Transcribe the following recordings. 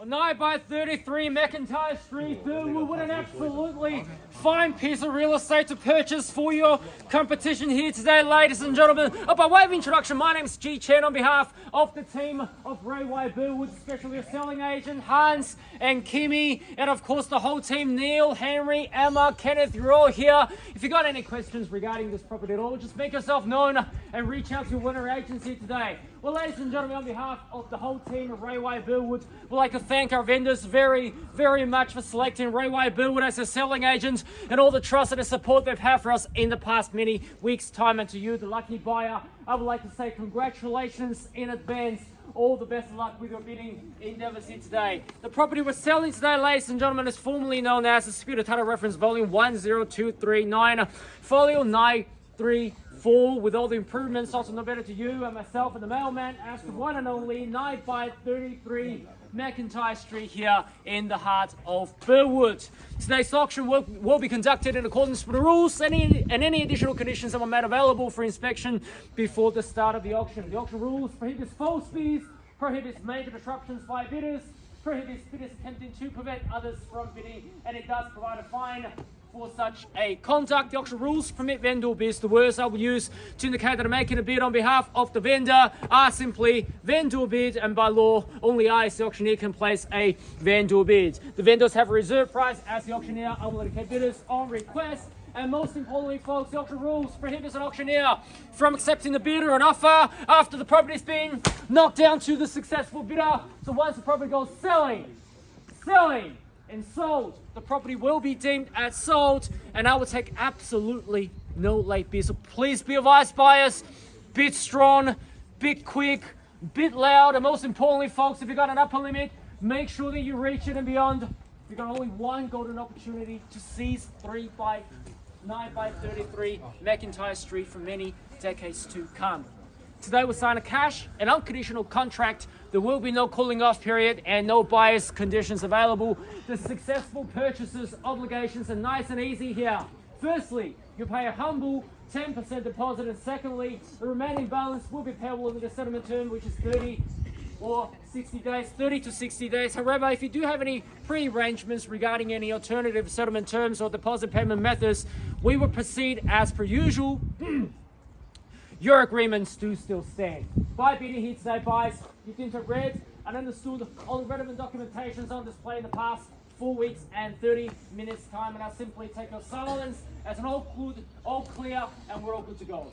9 by 33 McIntyre Street, Burwood. What an absolutely fine piece of real estate to purchase for your competition here today, ladies and gentlemen. By way of introduction, my name is G Chen on behalf of the team of Railway Burwood, especially a selling agent, Hans and Kimi, and of course the whole team, Neil, Henry, Emma, Kenneth, you're all here. If you got any questions regarding this property at all, just make yourself known and reach out to your winner agency today. Well, ladies and gentlemen, on behalf of the whole team of Railway Burwood, we'd like to thank our vendors very, very much for selecting Railway Burwood as a selling agent and all the trust and the support they've had for us in the past many weeks' time. And to you, the lucky buyer, I would like to say congratulations in advance. All the best of luck with your bidding endeavours here today. The property we're selling today, ladies and gentlemen, is formerly known as the Disputed Title Reference Volume 10239, Folio 934, with all the improvements also no better to you and myself and the mailman as the one and only 9 by 33 McIntyre Street here in the heart of Burwood. Today's auction will be conducted in accordance with the rules and any additional conditions that were made available for inspection before the start of the auction. The auction rules prohibits false fees, prohibits major disruptions by bidders, prohibits bidders attempting to prevent others from bidding, and it does provide a fine for such a conduct. The auction rules permit vendor bids. The words I will use to indicate that I'm making a bid on behalf of the vendor are simply vendor bid, and by law, only I, as the auctioneer, can place a vendor bid. The vendors have a reserve price. As the auctioneer, I will indicate bidders on request. And most importantly, folks, the auction rules prohibits an auctioneer from accepting the bid or an offer after the property's been knocked down to the successful bidder. So once the property goes selling, and sold, the property will be deemed as sold, and I will take absolutely no late bids. So please be advised, buyers, bid strong, bid quick, bid loud, and most importantly, folks, if you've got an upper limit, make sure that you reach it and beyond. You've got only one golden opportunity to seize 9 by 33 McIntyre Street for many decades to come. Today we'll sign a cash and unconditional contract. There will be no cooling off period and no buyer's conditions available. The successful purchaser's obligations are nice and easy here. Firstly, you pay a humble 10% deposit, and secondly, the remaining balance will be payable over the settlement term, which is 30 or 60 days, 30 to 60 days. However, if you do have any pre-arrangements regarding any alternative settlement terms or deposit payment methods, we will proceed as per usual. Your agreements do still stand. By bidding here today, buyers, you've interpreted and understood all the relevant documentations on display in the past 4 weeks and 30 minutes time, and I simply take your silence as an all clear, and we're all good to go.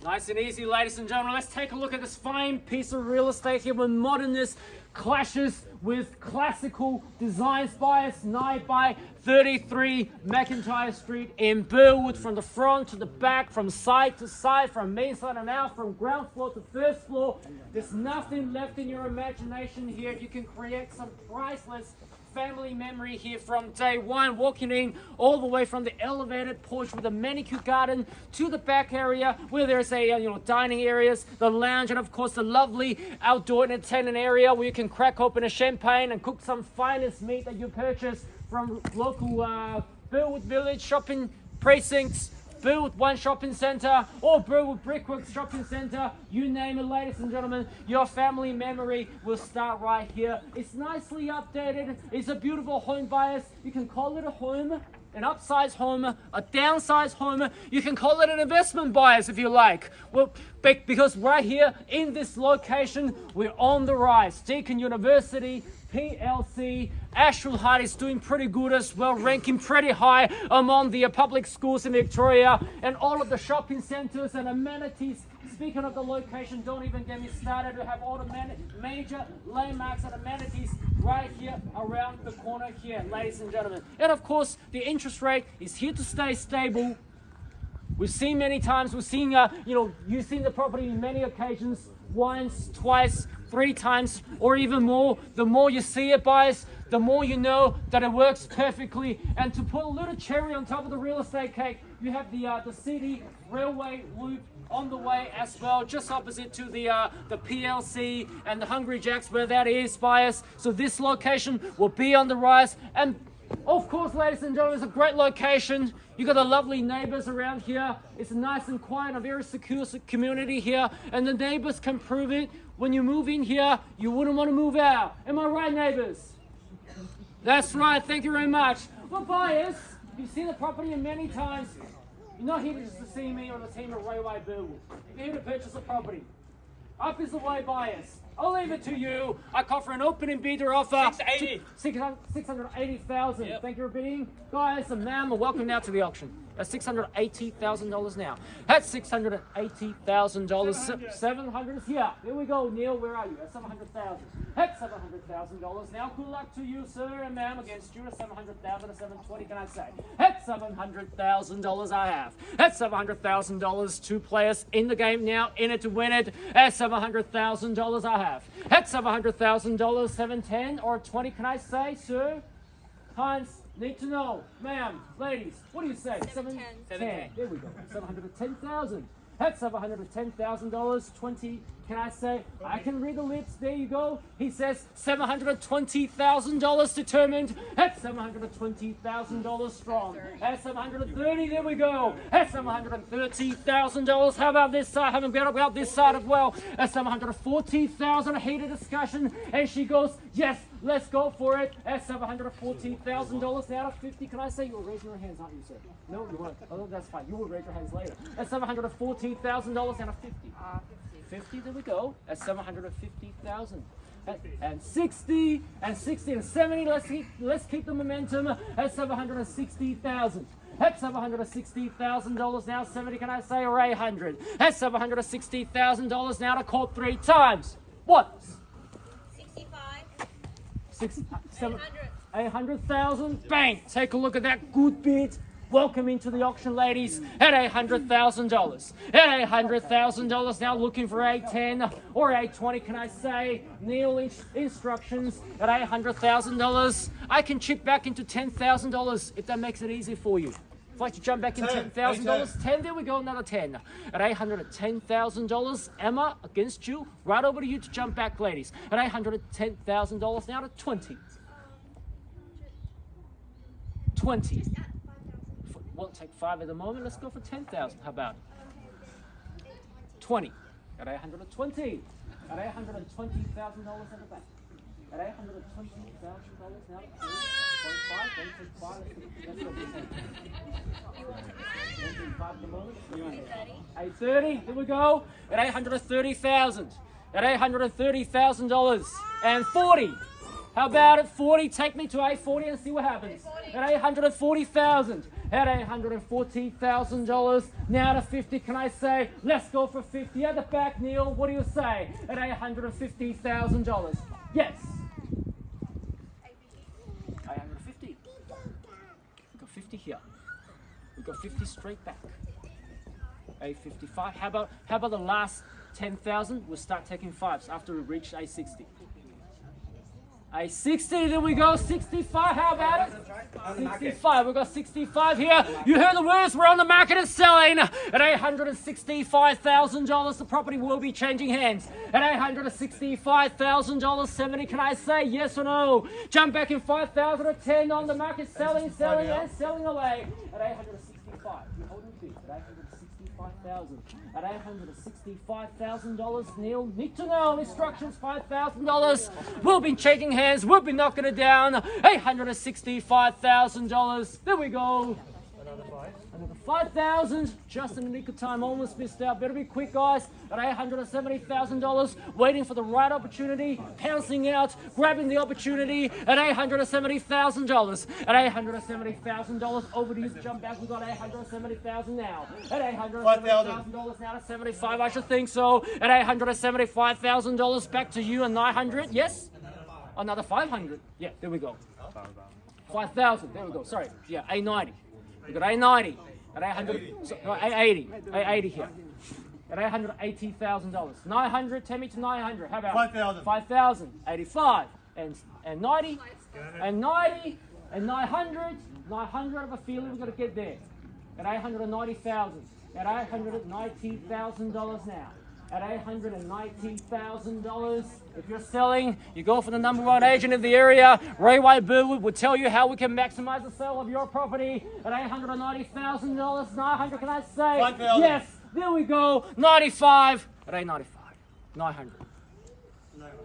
Nice and easy, ladies and gentlemen. Let's take a look at this fine piece of real estate here when modernness clashes with classical designs. Buyers, 9 by 33 McIntyre Street in Burwood, from the front to the back, from side to side, from main side and out, from ground floor to first floor. There's nothing left in your imagination here. You can create some priceless family memory here from day one, walking in all the way from the elevated porch with a manicured garden to the back area where there's a dining areas, the lounge, and of course the lovely outdoor entertainment area where you can crack open a champagne and cook some finest meat that you purchase from local Burwood Village shopping precincts, Burwood One Shopping Centre, or Burwood Brickworks Shopping Centre. You name it, ladies and gentlemen, your family memory will start right here. It's nicely updated. It's a beautiful home, buyers. You can call it a home, an upsized home, a downsized home. You can call it an investment, buyers, if you like. Well, because right here in this location, we're on the rise. Deakin University, PLC, Ashfield High is doing pretty good as well, ranking pretty high among the public schools in Victoria, and all of the shopping centres and amenities. Speaking of the location, don't even get me started. We have all the major landmarks and amenities right here around the corner here, ladies and gentlemen. And of course, the interest rate is here to stay stable. We've seen many times, you've seen the property in many occasions, once, twice, 3 times, or even more. The more you see it, buyers, the more you know that it works perfectly. And to put a little cherry on top of the real estate cake, you have the city railway loop on the way as well, just opposite to the PLC and the Hungry Jacks, where that is, buyers. So this location will be on the rise, and Of course, ladies and gentlemen, it's a great location. You got the lovely neighbors around here. It's nice and quiet, a very secure community here, and the neighbors can prove it. When you move in here, you wouldn't want to move out. Am I right, neighbors? That's right. Thank you very much. Well, buyers, you've seen the property many times. You're not here just to see me or the team at Railway Burwood. You're here to purchase a property. Up is the way, buyers. I'll leave it to you. I call for an opening bidder offer. 680,000. Yep. Thank you for bidding. Guys and ma'am, welcome now to the auction. That's $680,000 now. That's $680,000. 700 is here. There we go, Neil. Where are you? That's 700,000. That's $700,000 now. Good luck to you, sir and ma'am. Against you, at 700,000 to 720. Can I say? That's $700,000 I have. That's $700,000. Two players in the game now, in it to win it. That's $700,000 I have. That's $700,000. 710 or 20. Can I say, sir? Heinz. Need to know, ma'am, ladies, what do you say? 710. There we go. 710,000. That's $710,000. 20. Can I say? I can read the lips. There you go. He says $720,000 determined. That's $720,000 strong. That's 730. There we go. That's $730,000. How about this side? Haven't got about this side as well. That's 740,000. A heated discussion, and she goes, yes. Let's go for it. That's $740,000 now to 50. Can I say you were raising your hands, aren't you, sir? No, you weren't. Oh, that's fine. You will raise your hands later. That's $740,000 down to 50. 50. There we go. That's 750,000. And 60 and 60 and 70. Let's keep the momentum. That's 760,000. That's $760,000 now. 70. Can I say or 800? That's $760,000 now to call 3 times. What? 800,000. Bang! Take a look at that good bid. Welcome into the auction, ladies, at $800,000. At $800,000 now, looking for 810 or 820. Can I say? Neil instructions at $800,000. I can chip back into $10,000 if that makes it easy for you. If I should jump back in $10,000, 10, there we go, another 10. At $810,000, Emma, against you, right over to you to jump back, ladies. At $810,000 now to 20. 20. Won't take 5 at the moment, let's go for 10,000, how about it? 20. At $820. At $820,000 at the back. At $820,000 now to 830. Here we go. At $830,000. At $830,000 and 40. How about it? 40. Take me to 840 and see what happens. At $840,000. At $840,000 now to 50. Can I say? Let's go for 50 at the back, Neil. What do you say? At $850,000. Yes. 850. We got 50 here. We got 50 straight back. 855. How about the last 10,000? We'll start taking 5s after we reach 860. 860, there we go, 65, how about it? 65, we've got 65 here. You heard the words, we're on the market and selling at $865,000. The property will be changing hands at $865,000. 70, can I say yes or no? Jump back in 5,000 or 10 on the market, selling and selling away at 865. You're holding big at 865,000. At $865,000, Neil, need to know instructions, $5,000. We'll be changing hands, we'll be knocking it down. $865,000. There we go. Another 5,000, just in the nick of time, almost missed out. Better be quick, guys. At $870,000, waiting for the right opportunity, pouncing out, grabbing the opportunity at $870,000. At $870,000, over to you to jump back. We've got $870,000 now. At $870,000 now to 75, I should think so. At $875,000, back to you and 900. Yes? Another 500. Yeah, there we go. 5,000. There we go. Sorry. Yeah, 890. We got 890 at 800. No, 880. 880 here. At $880,000. 900. Take me to 900. How about 5,000? 5,000. 85 and 90 and 90 and 900. 900. I have a feeling we're gonna get there. At $890,000. At $890,000 now. at $890,000. If you're selling, you go for the #1 agent in the area. Ray White Burwood will tell you how we can maximize the sale of your property at $890,000. 900, can I say? 5,000. Yes, there we go. 95 at 895. 900.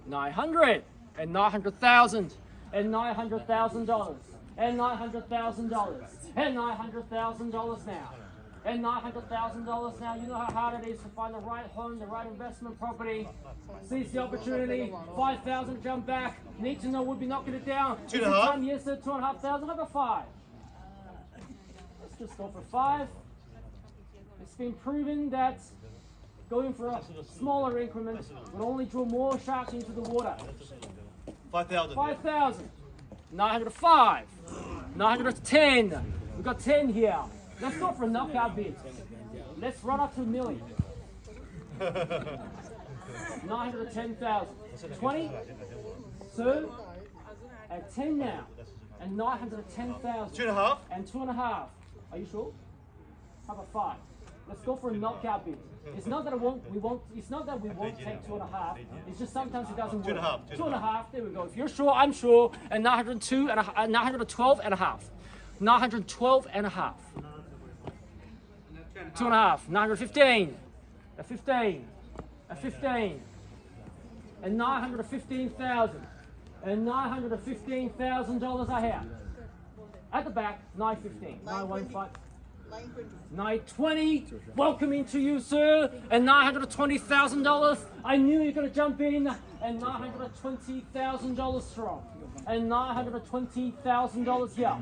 900 and 900,000 and $900,000 and $900,000 and $900,000 now. And $900,000 now. You know how hard it is to find the right home, the right investment property. Seize the opportunity. 5,000, jump back. Need to know, we'll be knocking it down. 2.5. Yes, sir. 2,500. How about 5? Let's just go for 5. It's been proven that going for a smaller increment will only draw more sharks into the water. 5,000. 5,000. 905. 910. We've got 10 here. Let's go for a knockout bid. Let's run up to $1 million. 910,000. 20. So, at 10 now. And 910,000. 2.5. And 2.5. Are you sure? How about 5? Let's go for a knockout bid. It's not that it's not that we won't take 2.5. It's just sometimes it doesn't work. 2.5. 2.5. There we go. If you're sure, I'm sure. And 902 and 912.5. 912.5. 2.5. 915. A 15. A 15. And 915,000. And $915,000 I have. At the back, 915. 915. 920, welcoming to you, sir, and $920,000. I knew you were going to jump in, and $920,000 strong, and $920,000 here,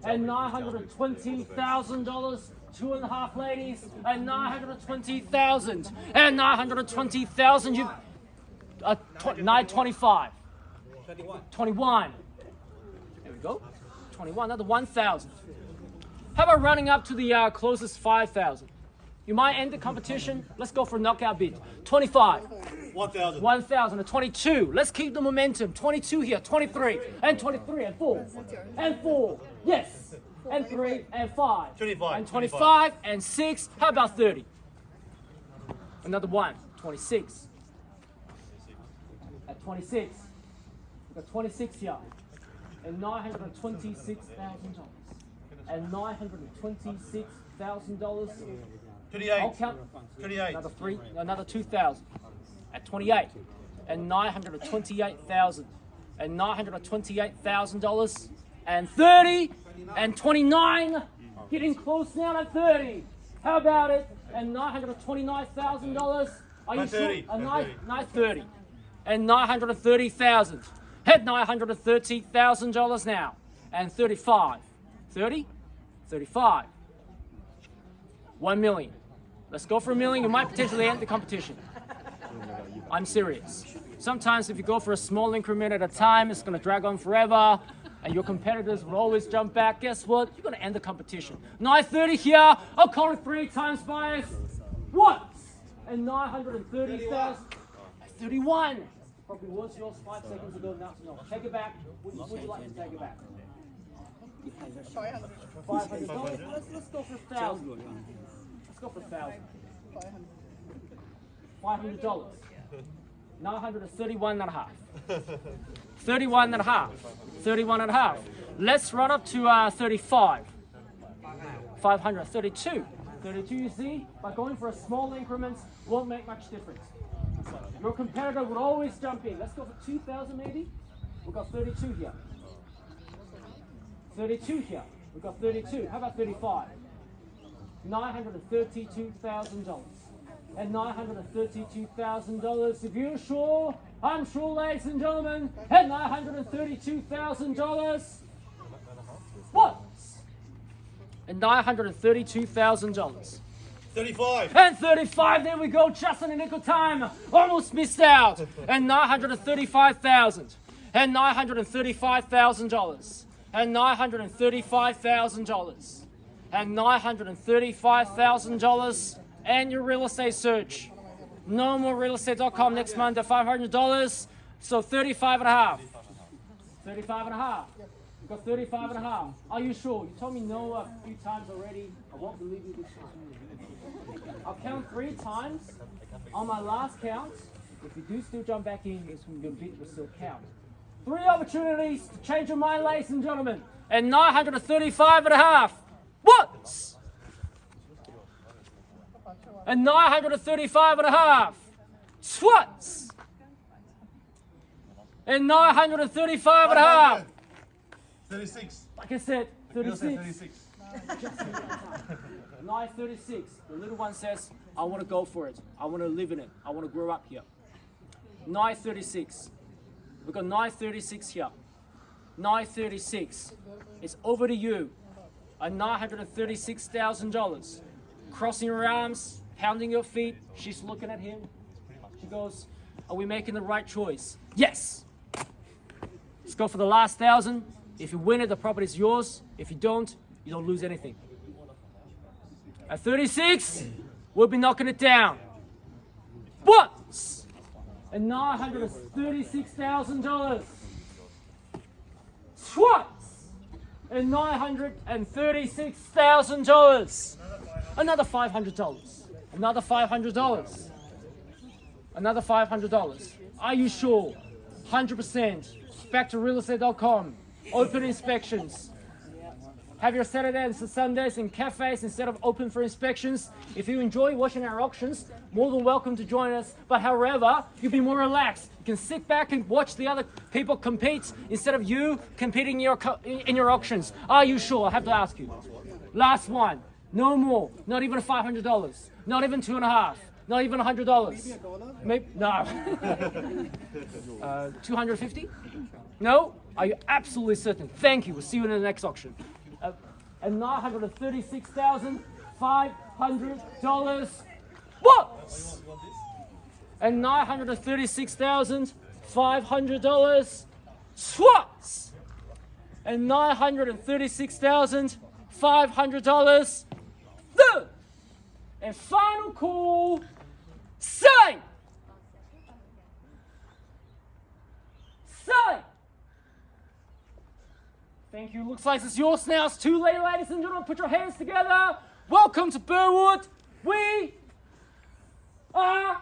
and $920,000. 2.5 ladies, and 920,000, and 920,000. You, 925. 21. There we go. 21. Another 1,000. How about running up to the closest 5,000? You might end the competition. Let's go for a knockout bid. 25. 1,000. 1,000 and 22. Let's keep the momentum. 22 here. 23 and 23 and 4 and 4. Yes. And 3 and 5. 25. And 25 and 6. How about 30? Another 1. 26. At 26. We've got 26 here. And $926,000. And $926,000. 28. I'll count. 28. Another 3, another 2,000. At 28. And $928,000. And $928,000. And 30. And 29. Getting close now at 30. How about it? And $929,000. Are you sure? 930. And $930,000. At $930,000 now. And 35. 30? 35. 1 million. Let's go for $1 million. You might potentially end the competition. I'm serious. Sometimes if you go for a small increment at a time, it's going to drag on forever, and your competitors will always jump back. Guess what? You're going to end the competition. 930 here. I'll call it 3 times bias. What? And 930,000. 31. Probably was yours 5 seconds ago. Now, no. Take it back. Would you like to take it back? $500. Let's go for 1,000. Let's go for 1,000. $500. 931.5. 31.5. 31.5. Let's run up to 35. 500. 32. 32. You see, by going for a small increments won't make much difference. Your competitor would always jump in. Let's go for 2,000 maybe. We've got 32 here. 32 here. We've got 32. How about 35? $932,000. And $932,000. If you're sure, I'm sure, ladies and gentlemen. And $932,000. What? And $932,000. 35. And 35, there we go, just in the nick of time. Almost missed out. And $935,000. And $935,000. And $935,000. And $935,000. And your real estate search. No more realestate.com next month at $500. So 35.5. 35.5. We've got 35 and a half. Are you sure? You told me no a few times already. I won't believe you this time. I'll count 3 times. On my last count, if you do still jump back in, it's going to be will still count. 3 opportunities to change your mind, ladies and gentlemen. And 935 and a half. Once. And 935 and a half. Twice. And 935 and a half. 36. Like I said, 36. 36. 936. The little one says, I want to go for it. I want to live in it. I want to grow up here. 936. We've got 936 here. 936. It's over to you. At $936,000. Crossing her arms, pounding your feet. She's looking at him. She goes, are we making the right choice? Yes. Let's go for the last 1,000. If you win it, the property is yours. If you don't lose anything. At 36, we'll be knocking it down. Once. And $936,000. Twice. And $936,000. Another $500. Another $500. Another $500. Are you sure? 100%. Back to realestate.com. Open inspections. Have your Saturdays and Sundays in cafes instead of open for inspections. If you enjoy watching our auctions, more than welcome to join us. But however, you'll be more relaxed. You can sit back and watch the other people compete instead of you competing in your auctions. Are you sure? I have to ask you. Last one. No more. Not even $500. Not even $2.50. Not even $100. Maybe no. 250? No? Are you absolutely certain? Thank you. We'll see you in the next auction. And $936,500. What? And $936,500. Twice. And $936,500. Third. And final call. Say. Say. Thank you. Looks like it's yours now. It's too late, ladies and gentlemen. Put your hands together. Welcome to Burwood. We are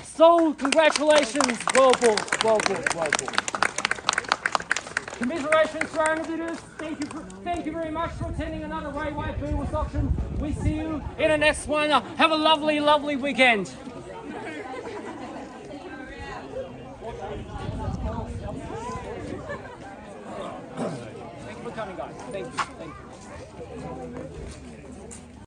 sold. Congratulations. Well bought. Well bought. Well bought. Commiserations to our individuals. Thank you very much for attending another Ray White Burwood auction. We see you in the next one. Have a lovely, lovely weekend. Thank you for coming, guys. Thank you. Thank you.